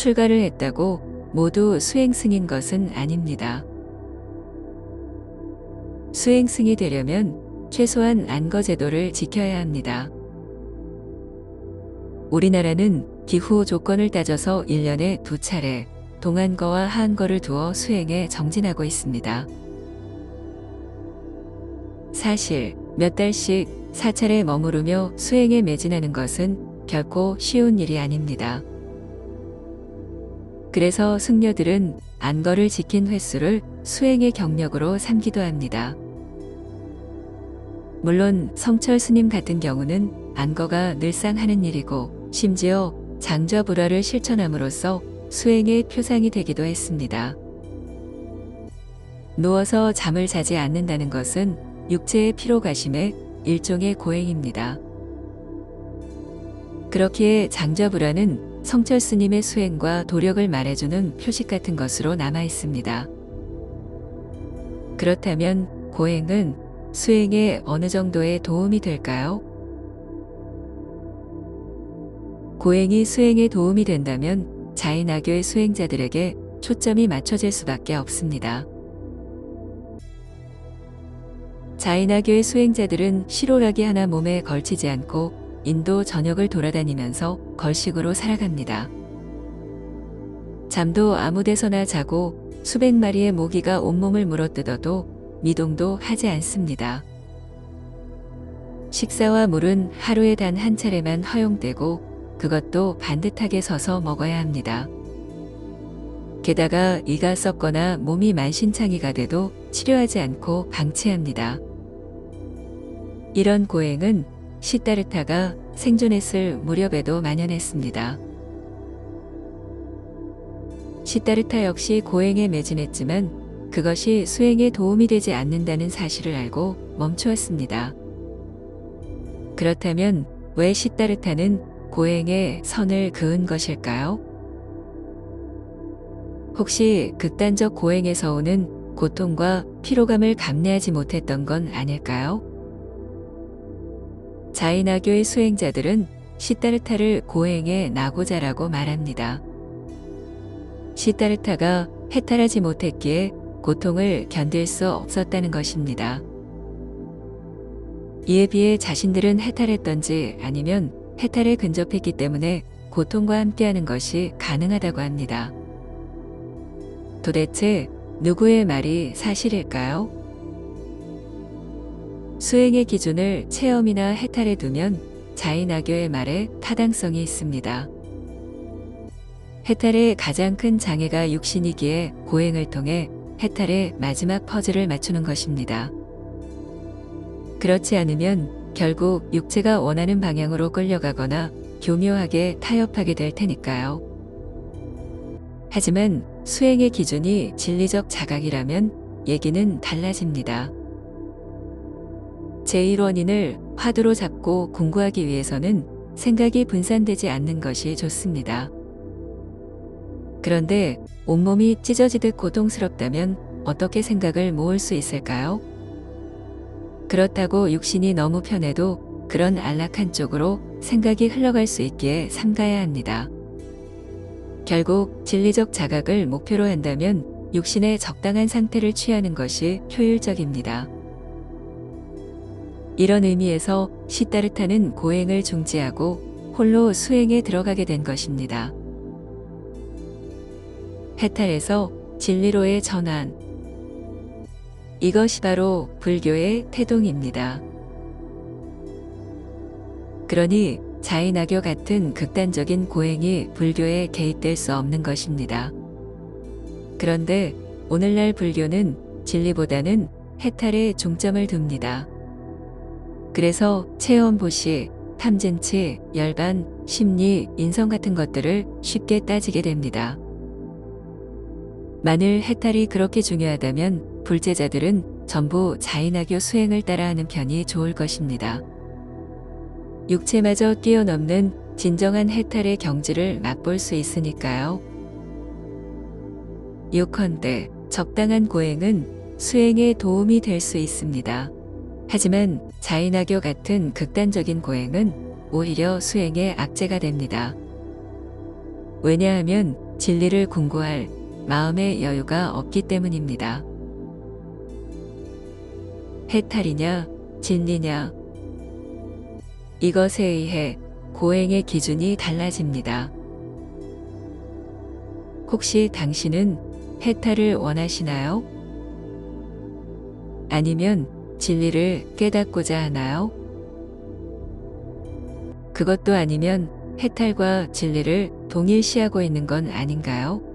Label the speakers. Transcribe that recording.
Speaker 1: 출가를 했다고 모두 수행승인 것은 아닙니다. 수행승이 되려면 최소한 안거제도를 지켜야 합니다. 우리나라는 기후 조건을 따져서 1년에 2차례 동안거와 하한거를 두어 수행에 정진하고 있습니다. 사실 몇 달씩 사찰에 머무르며 수행에 매진하는 것은 결코 쉬운 일이 아닙니다. 그래서 승려들은 안거를 지킨 횟수를 수행의 경력으로 삼기도 합니다. 물론 성철 스님 같은 경우는 안거가 늘상 하는 일이고 심지어 장저불화를 실천함으로써 수행의 표상이 되기도 했습니다. 누워서 잠을 자지 않는다는 것은 육체의 피로가심의 일종의 고행입니다. 그렇기에 장저불화는 성철 스님의 수행과 도력을 말해주는 표식 같은 것으로 남아 있습니다. 그렇다면 고행은 수행에 어느 정도의 도움이 될까요? 고행이 수행에 도움이 된다면 자인아교의 수행자들에게 초점이 맞춰질 수밖에 없습니다. 자인아교의 수행자들은 실오라기 하나 몸에 걸치지 않고 인도 전역을 돌아다니면서 걸식으로 살아갑니다. 잠도 아무 데서나 자고 수백 마리의 모기가 온몸을 물어뜯어도 미동도 하지 않습니다. 식사와 물은 하루에 단 한 차례만 허용되고 그것도 반듯하게 서서 먹어야 합니다. 게다가 이가 썩거나 몸이 만신창이가 돼도 치료하지 않고 방치합니다. 이런 고행은 시다르타가 생존했을 무렵에도 만연했습니다. 시다르타 역시 고행에 매진했지만 그것이 수행에 도움이 되지 않는다는 사실을 알고 멈추었습니다. 그렇다면 왜 시다르타는 고행에 선을 그은 것일까요? 혹시 극단적 고행에서 오는 고통과 피로감을 감내하지 못했던 건 아닐까요? 자인아교의 수행자들은 시다르타를 고행의 나고자라고 말합니다. 시다르타가 해탈하지 못했기에 고통을 견딜 수 없었다는 것입니다. 이에 비해 자신들은 해탈했던지 아니면 해탈에 근접했기 때문에 고통과 함께하는 것이 가능하다고 합니다. 도대체 누구의 말이 사실일까요? 수행의 기준을 체험이나 해탈에 두면 자인아교의 말에 타당성이 있습니다. 해탈의 가장 큰 장애가 육신이기에 고행을 통해 해탈의 마지막 퍼즐을 맞추는 것입니다. 그렇지 않으면 결국 육체가 원하는 방향으로 끌려가거나 교묘하게 타협하게 될 테니까요. 하지만 수행의 기준이 진리적 자각이라면 얘기는 달라집니다. 제1원인을 화두로 잡고 공부하기 위해서는 생각이 분산되지 않는 것이 좋습니다. 그런데 온몸이 찢어지듯 고통스럽다면 어떻게 생각을 모을 수 있을까요? 그렇다고 육신이 너무 편해도 그런 안락한 쪽으로 생각이 흘러갈 수 있기에 삼가야 합니다. 결국 진리적 자각을 목표로 한다면 육신의 적당한 상태를 취하는 것이 효율적입니다. 이런 의미에서 시다르타는 고행을 중지하고 홀로 수행에 들어가게 된 것입니다. 해탈에서 진리로의 전환. 이것이 바로 불교의 태동입니다. 그러니 자인아교 같은 극단적인 고행이 불교에 개입될 수 없는 것입니다. 그런데 오늘날 불교는 진리보다는 해탈에 중점을 둡니다. 그래서 체험 보시, 탐진치, 열반, 심리, 인성 같은 것들을 쉽게 따지게 됩니다. 만일 해탈이 그렇게 중요하다면 불제자들은 전부 자인아교 수행을 따라하는 편이 좋을 것입니다. 육체마저 뛰어넘는 진정한 해탈의 경지를 맛볼 수 있으니까요. 요컨대 적당한 고행은 수행에 도움이 될 수 있습니다. 하지만 자인아교 같은 극단적인 고행은 오히려 수행의 악재가 됩니다. 왜냐하면 진리를 궁구할 마음의 여유가 없기 때문입니다. 해탈이냐, 진리냐. 이것에 의해 고행의 기준이 달라집니다. 혹시 당신은 해탈을 원하시나요? 아니면 진리를 깨닫고자 하나요? 그것도 아니면 해탈과 진리를 동일시하고 있는 건 아닌가요?